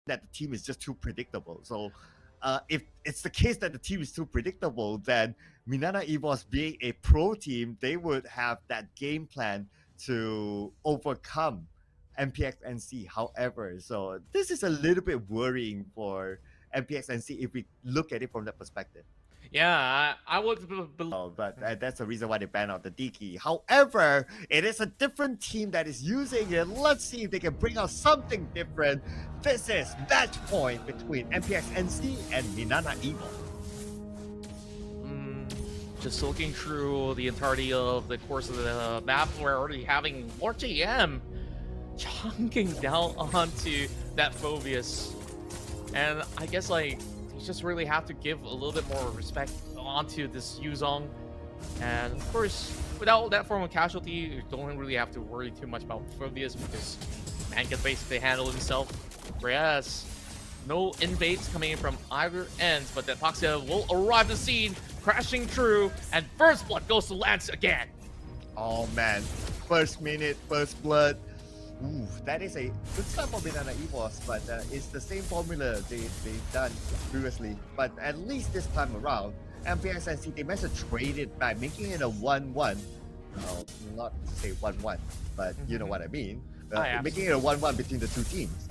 that the team is just too predictable. So if it's the case that the team is too predictable, then Minana Evos being a pro team, they would have that game plan to overcome MPXNC. However, so this is a little bit worrying for MPXNC if we look at it from that perspective. Yeah, I would believe. Oh, but that's the reason why they banned out the Diki. However, it is a different team that is using it. Let's see if they can bring out something different. This is match point between MPXNC and Minana Evil. Just looking through the entirety of the course of the map, we're already having Lord JM chunking down onto that Phobius. And I guess like you just really have to give a little bit more respect onto this Yuzong. And of course, without that form of casualty, you don't really have to worry too much about Phobius because man can basically handle himself. Whereas no invades coming in from either end, but that Epoxia will arrive the scene, crashing through, and first blood goes to Lance again. Oh man, first minute, first blood. Ooh, that is a good start for Minana Evos, but it's the same formula they've done previously. But at least this time around, MPXNC, they managed to trade it back, making it a 1-1. Well, not to say 1-1, but you know what I mean. Making it a 1-1 between the two teams.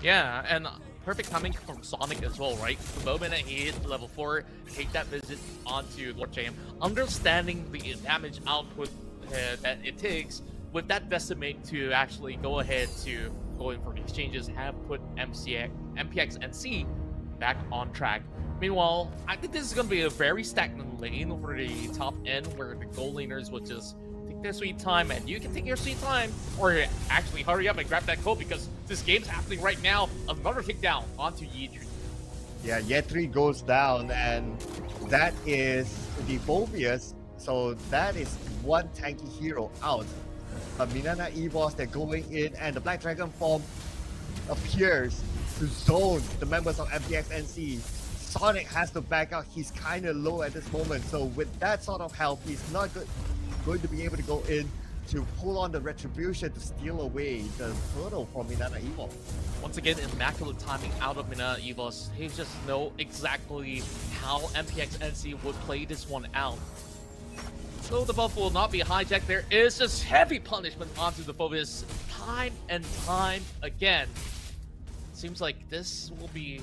Yeah, and perfect timing from Sonic as well, right? The moment that he hit level 4, take that visit onto Lord JM, understanding the damage output that it takes, with that decimate to actually go ahead to go in for the exchanges, have put MPXNC back on track. Meanwhile, I think this is going to be a very stagnant lane for the top end where the goal laners would just take their sweet time, and you can take your sweet time or actually hurry up and grab that goal because this game's happening right now. Another kick down onto Yi3. Yeah, Yi3 goes down, and that is the Phobius. So that is one tanky hero out. But Minana Evos, they're going in, and the Black Dragon form appears to zone the members of MPXNC. Sonic has to back out. He's kind of low at this moment. So with that sort of health, he's not going to be able to go in to pull on the retribution to steal away the turtle from Minana Evos. Once again, immaculate timing out of Minana Evos. They just know exactly how MPXNC would play this one out. So the buff will not be hijacked. There is just heavy punishment onto the Phobius time and time again. Seems like this will be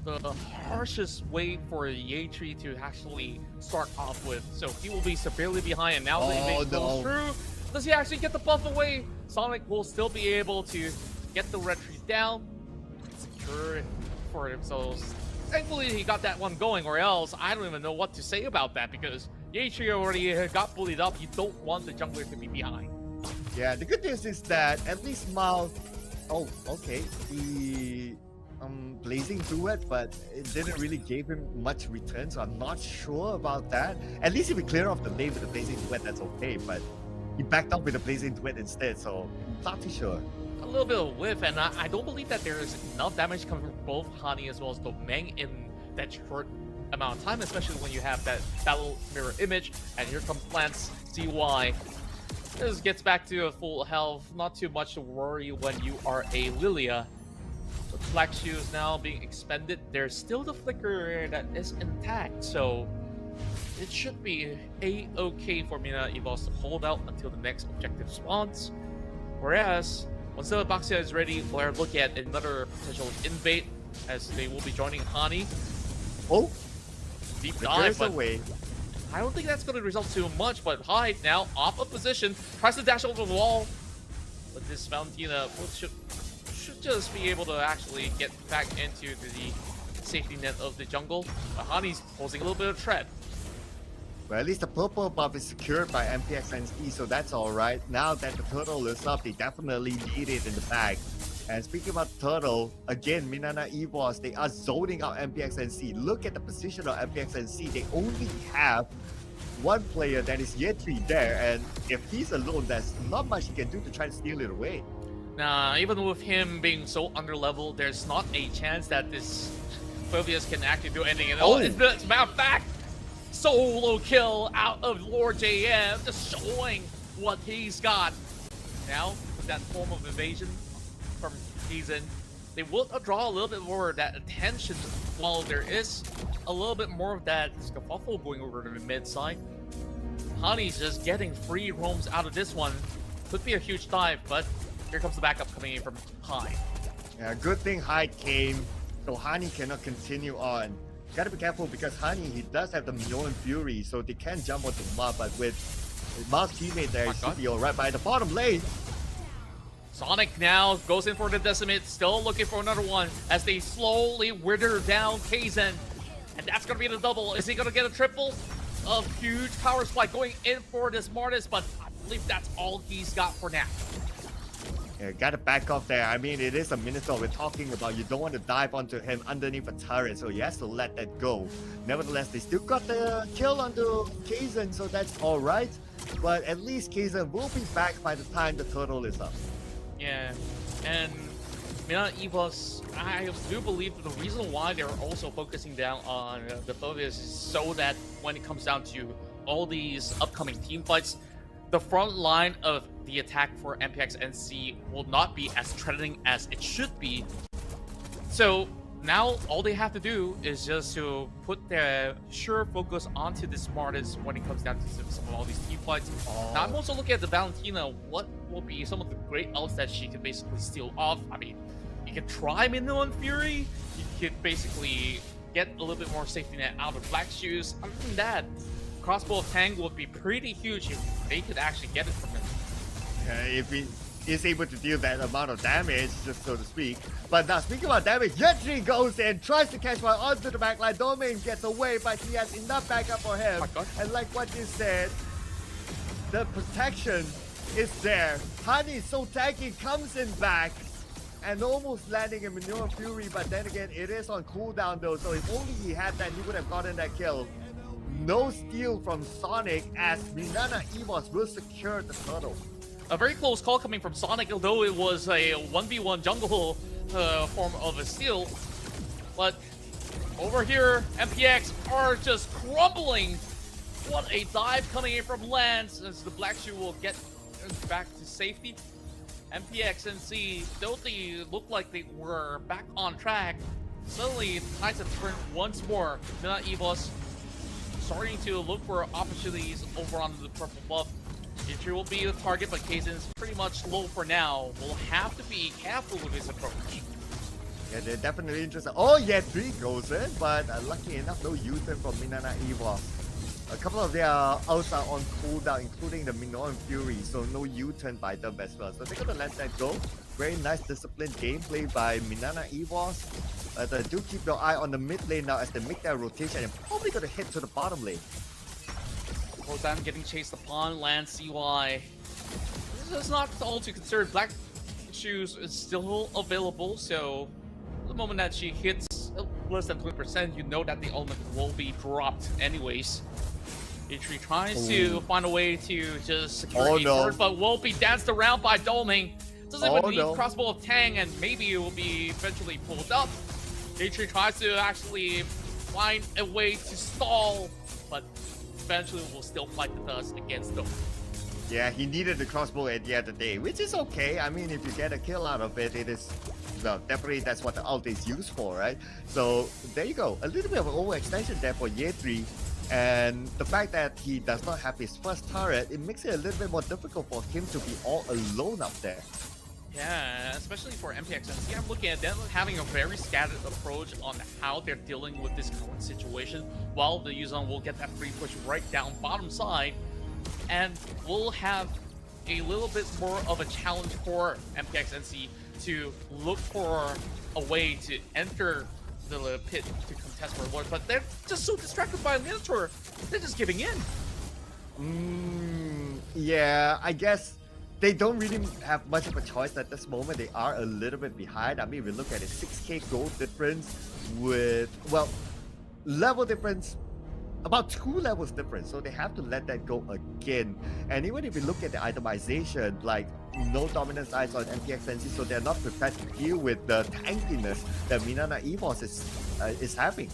the harshest way for Yi3 to actually start off with. So he will be severely behind, and now the invade goes through. Does he actually get the buff away? Sonic will still be able to get the retreat down, secure it for themselves. Thankfully, he got that one going, or else I don't even know what to say about that because Yi3 already got bullied up. You don't want the jungler to be behind. Yeah, the good news is that at least Mal, oh, okay, he blazing duet, but it didn't really give him much return, so I'm not sure about that. At least if we clear off the lane with the blazing duet, that's okay, but he backed up with the blazing duet instead, so not too sure. A little bit of whiff, and I don't believe that there is enough damage coming from both Hani as well as Domain in that short amount of time, especially when you have that battle mirror image, and here comes Lance CY. This gets back to a full health, not too much to worry when you are a Lilia. The Black Shoe is now being expended. There's still the Flicker that is intact, so it should be a-okay for Minana Evos to hold out until the next objective spawns. Whereas, once the Epoxia is ready, we're looking at another potential invade as they will be joining Hani. Oh, deep dive, but away. I don't think that's going to result too much, but Hyde now off of position, tries to dash over the wall. But this Valentina should just be able to actually get back into the safety net of the jungle. But Hani's posing a little bit of threat. Well, at least the purple buff is secured by MPXNC, so that's alright. Now that the turtle is up, they definitely need it in the bag. And speaking about turtle, again, Minana Evos, they are zoning out MPXNC. Look at the position of MPXNC. They only have one player that is Yi3 there, and if he's alone, there's not much he can do to try to steal it away. Nah, even with him being so underleveled, there's not a chance that this Phobius can actually do anything at all. As a matter of fact, solo kill out of Lord JM, just showing what he's got. Now, with that form of evasion from Season, they will draw a little bit more of that attention while there is a little bit more of that scuffle going over to the mid side. Honey's just getting free roams out of this one. Could be a huge dive, but here comes the backup coming in from Kohai. Yeah, good thing Hyde came, so Honey cannot continue on. Gotta be careful because Honey, he does have the Mnne Fury, so they can jump onto Marth, but with Marth's teammate there, he should be alright. By the bottom lane, Sonic now goes in for the Decimate, still looking for another one as they slowly wither down Kaizen. And that's gonna be the double. Is he gonna get a triple? A huge power spike going in for this Mortis, but I believe that's all he's got for now. yeah, gotta back off there. I mean, it is a Minotaur we're talking about. You don't want to dive onto him underneath a turret, so he has to let that go. Nevertheless, they still got the kill onto Kaizen, so that's alright. But at least Kaizen will be back by the time the turtle is up. Yeah, and Minana evos, I do believe that the reason why they're also focusing down on the Phobias is so that when it comes down to all these upcoming team fights, the front line of the attack for MPXNC will not be as threatening as it should be. So now all they have to do is just to put their sure focus onto the smartest when it comes down to some of all these team fights. Now I'm also looking at the Valentina. What will be some of the great outs that she can basically steal off? I mean, you can try Mnne Fury. You could basically get a little bit more safety net out of Black Shoes. Other than that, Crossbow of Tang would be pretty huge if they could actually get it from him. If he is able to deal that amount of damage, just so to speak. But now, speaking about damage, Yetri goes in, tries to catch one onto the backline. Domain gets away, but he has enough backup for him. And like what you said, the protection is there. Honey, so tanky, comes in back and almost landing a Mnne Fury, but then again, it is on cooldown though, so if only he had that, he would have gotten that kill. No steal from Sonic as Minana evos will secure the turtle. A very close call coming from Sonic, although it was a 1v1 jungle form of a steal. But over here, MPX are just crumbling. What a dive coming in from Lance as the Black Shoe will get back to safety. MPXNC, though they looked like they were back on track, suddenly the tides have turned once more. Minana evos starting to look for opportunities over on the purple buff. Yetri will be the target, but Kaizen's pretty much low for now. We'll have to be careful with his approach. Yeah, they're definitely interested. Oh, yeah, 3 goes in, but lucky enough, no U-turn from Minana evos. A couple of their ults are on cooldown, including the Mnne Fury, so no U-turn by them as well. So they're gonna let that go. Very nice disciplined gameplay by Minana evos. Do keep your eye on the mid lane now as they make their rotation and probably gonna hit to the bottom lane. Rodan getting chased upon, Lance CY. This is not all too concerned. Black Shoes is still available, so the moment that she hits less than 20%, you know that the element will be dropped anyways. Yetri tries to find a way to just secure a turret, but will be danced around by Dolming. Doesn't even need Crossbow of Tang, and maybe it will be eventually pulled up. Yetri tries to actually find a way to stall, but eventually will still fight the dust against them. Yeah, he needed the crossbow at the end of the day, which is okay. I mean, if you get a kill out of it, it is, well, definitely that's what the ult is used for, right? So there you go. A little bit of an overextension there for Yetri. And the fact that he does not have his first turret, it makes it a little bit more difficult for him to be all alone up there. Yeah, especially for MPXNC, I'm looking at them having a very scattered approach on how they're dealing with this current situation, while the Yuzon will get that free push right down bottom side, and we'll have a little bit more of a challenge for MPXNC to look for a way to enter the pit to contest for Lord, but they're just so distracted by Minotaur, they're just giving in. Yeah, I guess they don't really have much of a choice at this moment. They are a little bit behind. I mean, we look at it, 6k gold difference with, well, level difference, about 2 levels difference. So they have to let that go again. And even if we look at the itemization, like no dominance eyes on MPXNC, so they're not prepared to deal with the tankiness that Minana evos is having.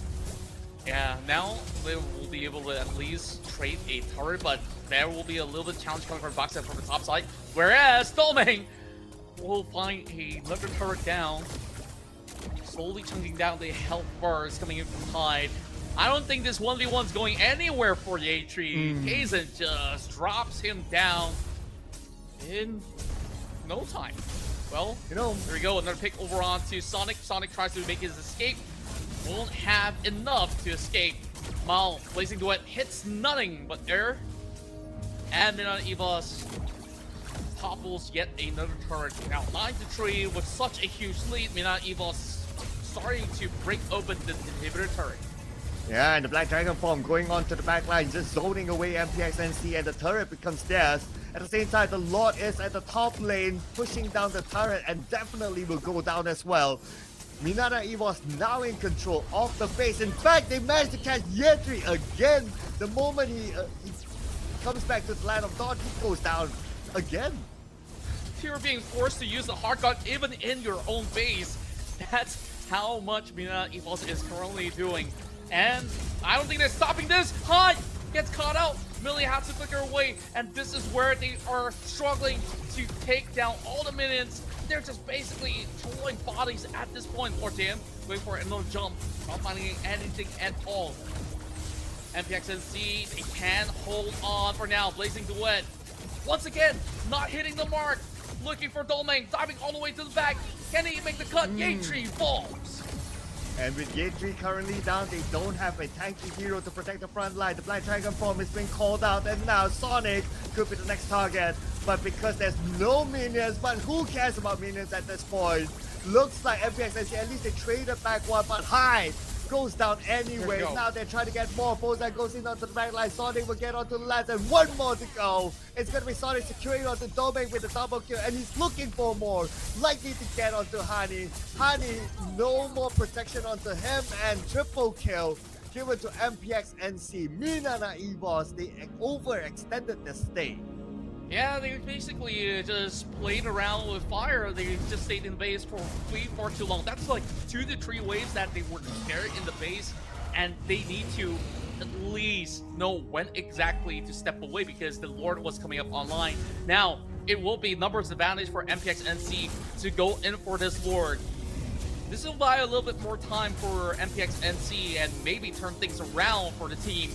Yeah, now they will be able to at least trade a turret, but there will be a little bit challenge coming from Boxer from the top side. Whereas Dolming will find another turret down. slowly chunking down the health bars coming in from Hyde. I don't think this 1v1's going anywhere for Yatri. Kaizen just drops him down in no time. Well, there we go. Another pick over onto Sonic. Sonic tries to make his escape. Won't have enough to escape. Mal, Blazing Duet hits nothing but air. And Minana evos topples yet another turret. Now 9-3 with such a huge lead. Minana evos starting to break open the inhibitor turret. Yeah, and the Black Dragon form going on to the back line, just zoning away MPXNC, and the turret becomes theirs. At the same time, the Lord is at the top lane, pushing down the turret, and definitely will go down as well. Minana evos now in control of the base. In fact, they managed to catch Yetri again. The moment he comes back to the land of Dawn, he goes down again. You're being forced to use the hard gun even in your own base. That's how much Minana evos is currently doing. And I don't think they're stopping this. Hyde gets caught out. Millie has to flicker away. And this is where they are struggling to take down all the minions. They're just basically throwing bodies at this point. Or damn, going for another jump. Not finding anything at all. MPXNC, they can hold on for now. Blazing Duet. Once again, not hitting the mark. Looking for Dolmang, diving all the way to the back. Can he make the cut? Yatri falls. And with Yatri currently down, they don't have a tanky hero to protect the front line. The Black Dragon form is being called out, and now Sonic could be the next target. But because there's no minions, but who cares about minions at this point? Looks like MPXNC, at least they traded back one, but Hyde goes down anyway. Now they're trying to get more. Bozan goes in onto the back line. Sonic will get onto the last, and one more to go. It's going to be Sonic securing onto Domain with a double kill, and he's looking for more. Likely to get onto Hani. Hani, no more protection onto him, and triple kill given to MPXNC. Minana evos, they overextended the stay. Yeah, they basically just played around with fire. They just stayed in the base for way far too long. That's like 2 to 3 waves that they were there in the base, and they need to at least know when exactly to step away because the Lord was coming up online. Now, it will be numbers advantage for MPXNC to go in for this Lord. This will buy a little bit more time for MPXNC and maybe turn things around for the team.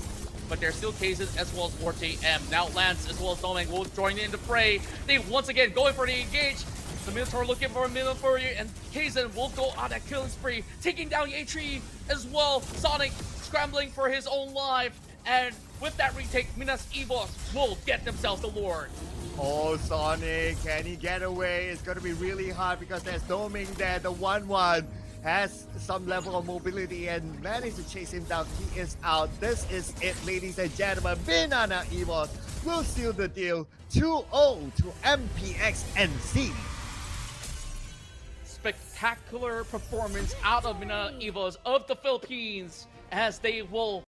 But there's still cases as well as Lord JM. Now Lance as well as Domang will join in the fray. They once again going for the engage. The Minotaur looking for a Minotaur, and Kaizen will go on that killing spree, taking down Yatri as well. Sonic scrambling for his own life. And with that retake, Mina's evos will get themselves the Lord. Oh, Sonic, can he get away? It's going to be really hard because there's Doming there. The 1-1 has some level of mobility and managed to chase him down. He is out. This is it, ladies and gentlemen. Minana evos will seal the deal. 2-0 to MPXNC. Spectacular performance out of Minana evos of the Philippines as they will